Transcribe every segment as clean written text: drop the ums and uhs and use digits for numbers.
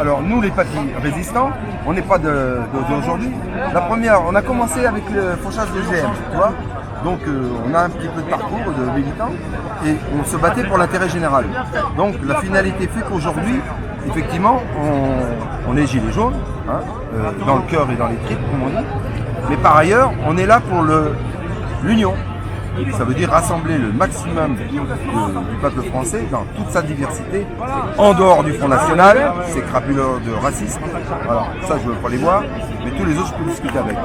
Alors nous les papis résistants, on n'est pas d'aujourd'hui. La première, on a commencé avec le fauchage de GM, tu vois. Donc on a un petit peu de parcours de militants et on se battait pour l'intérêt général. Donc la finalité fait qu'aujourd'hui, effectivement, on est gilets jaunes, hein, dans le cœur et dans les tripes, comme on dit. Mais par ailleurs, on est là pour l'union. Ça veut dire rassembler le maximum du peuple français dans toute sa diversité, en dehors du Front National, ces crapuleurs de racisme. Alors ça je ne veux pas les voir, mais tous les autres je peux discuter avec.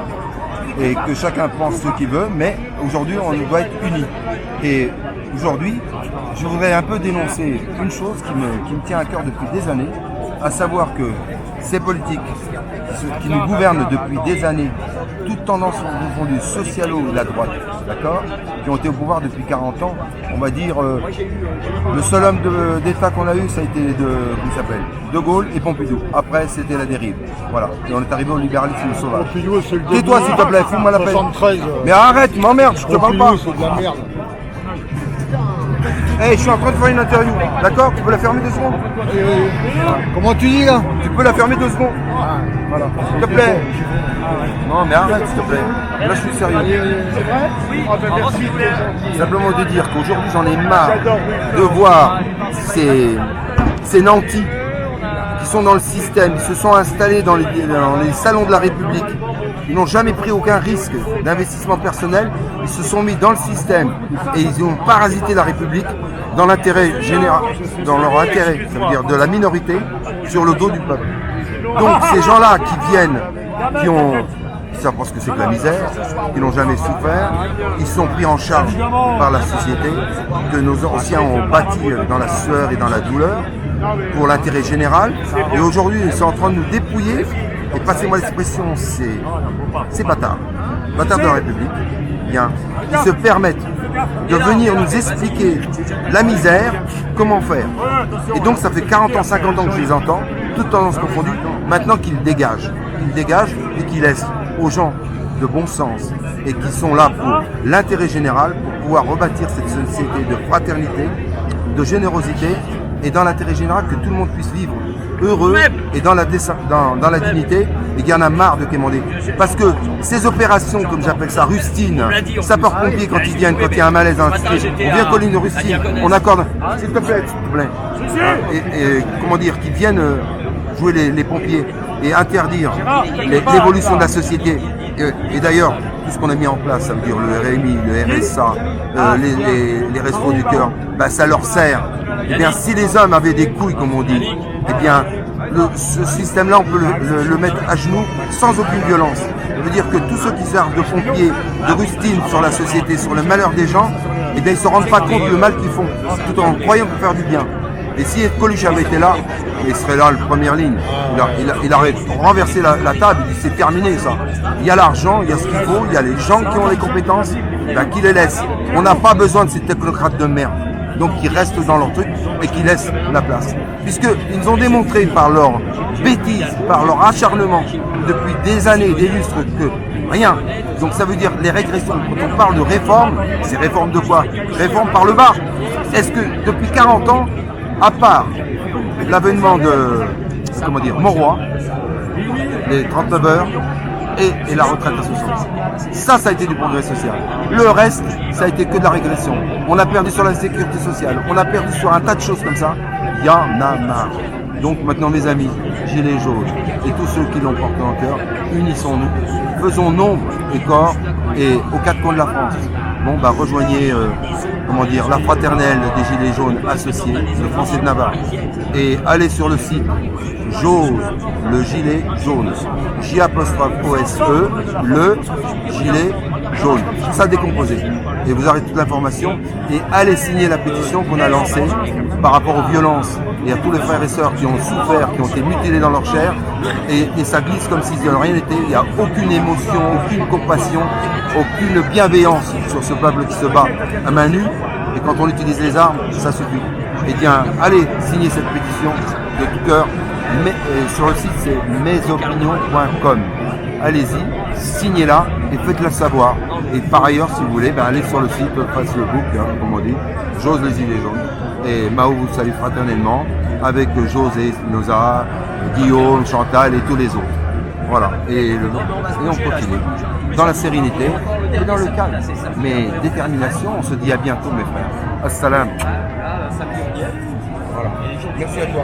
Et que chacun pense ce qu'il veut, mais aujourd'hui on doit être unis. Et aujourd'hui, je voudrais un peu dénoncer une chose qui me tient à cœur depuis des années, à savoir que ces politiques qui nous gouvernent depuis des années, toutes tendances confondues, socialo de la droite, d'accord, qui ont été au pouvoir depuis 40 ans, on va dire, le seul homme d'État qu'on a eu, ça a été De Gaulle et Pompidou. Après, c'était la dérive. Voilà. Et on est arrivé au libéralisme sauvage. Tais-toi, s'il te plaît, fous-moi la peine. Mais arrête, m'emmerde, je te parle pas. C'est de la merde. Hey, je suis en train de faire une interview, d'accord? Tu peux la fermer 2 secondes? Comment tu dis là? Tu peux la fermer 2 secondes? Voilà. S'il te plaît. Non, mais arrête, s'il te plaît. Là, je suis sérieux. Simplement de dire qu'aujourd'hui, j'en ai marre de voir ces nantis qui sont dans le système, ils se sont installés dans les salons de la République. Ils n'ont jamais pris aucun risque d'investissement personnel. Ils se sont mis dans le système et ils ont parasité la République dans l'intérêt général, dans leur intérêt, ça veut dire de la minorité, sur le dos du peuple. Donc ces gens-là qui viennent, qui savent pas ce que c'est que la misère, qui n'ont jamais souffert, ils sont pris en charge par la société, que nos anciens ont bâti dans la sueur et dans la douleur, pour l'intérêt général. Et aujourd'hui, ils sont en train de nous dépouiller. Et passez-moi l'expression, c'est bâtards de la République, bien, qui se permettent de venir nous expliquer la misère, comment faire. Et donc ça fait 40 ans, 50 ans que je les entends, toutes tendances confondues, maintenant qu'ils dégagent. Qu'ils dégagent et qu'ils laissent aux gens de bon sens et qui sont là pour l'intérêt général, pour pouvoir rebâtir cette société de fraternité, de générosité et dans l'intérêt général que tout le monde puisse vivre heureux et dans la dignité, et qu'il y en a marre de quémander. Parce que ces opérations, comme j'appelle ça, rustines, sapeurs-pompiers quand ils viennent, quand il y a un malaise dans la cité, on vient coller une rustine, on accorde, s'il te plaît, et comment dire, qu'ils viennent jouer les pompiers et interdire l'évolution de la société. Et d'ailleurs, tout ce qu'on a mis en place, ça veut dire le RMI, le RSA, les restos du cœur, bah, ça leur sert. Eh bien, si les hommes avaient des couilles, comme on dit, eh bien, ce système-là, on peut le mettre à genoux sans aucune violence. Ça veut dire que tous ceux qui servent de pompiers, de rustines sur la société, sur le malheur des gens, eh bien, ils ne se rendent pas compte du mal qu'ils font, tout en croyant pour faire du bien. Et si Coluche avait été là, il serait là, en première ligne. Il aurait renversé la table, il dit c'est terminé ça. Il y a l'argent, il y a ce qu'il faut, il y a les gens qui ont les compétences, ben, qui les laissent. On n'a pas besoin de ces technocrates de merde. Donc qui restent dans leur truc et qui laissent la place. Puisqu'ils nous ont démontré par leur bêtise, par leur acharnement, depuis des années, des lustres, que rien. Donc ça veut dire les régressions. Quand on parle de réforme, c'est réforme de quoi? Réforme par le bas. Est-ce que depuis 40 ans, à part l'avènement de, comment dire, Mauroy, les 39 heures et la retraite à 60. Ça a été du progrès social. Le reste, ça a été que de la régression. On a perdu sur la sécurité sociale, on a perdu sur un tas de choses comme ça. Il y en a marre. Donc maintenant, mes amis, gilets jaunes et tous ceux qui l'ont porté en cœur, unissons-nous, faisons nombre et corps et aux quatre coins de la France. Bon, bah rejoignez, la fraternelle des Gilets jaunes associés, le Français de Navarre, et allez sur le site Jose, le gilet jaune, J'-O-S-E, le gilet jaune, ça décomposé. Et vous aurez toute l'information et allez signer la pétition qu'on a lancée par rapport aux violences et à tous les frères et sœurs qui ont souffert, qui ont été mutilés dans leur chair. Et ça glisse comme s'il n'y avait rien été. Il n'y a aucune émotion, aucune compassion, aucune bienveillance sur ce peuple qui se bat à main nue. Et quand on utilise les armes, ça suffit. Eh bien, allez signer cette pétition de tout cœur. Sur le site, c'est mesopinions.com. Allez-y, signez-la et faites-la savoir. Et par ailleurs, si vous voulez, allez sur le site Facebook, comme on dit, Jose les Gilets jaunes. Et Mao vous salue fraternellement avec José Spinoza, Guillaume, Chantal et tous les autres. Voilà, et on continue. Dans la sérénité et dans le calme. Mais détermination, on se dit à bientôt mes frères. Assalam. Voilà. Merci à toi.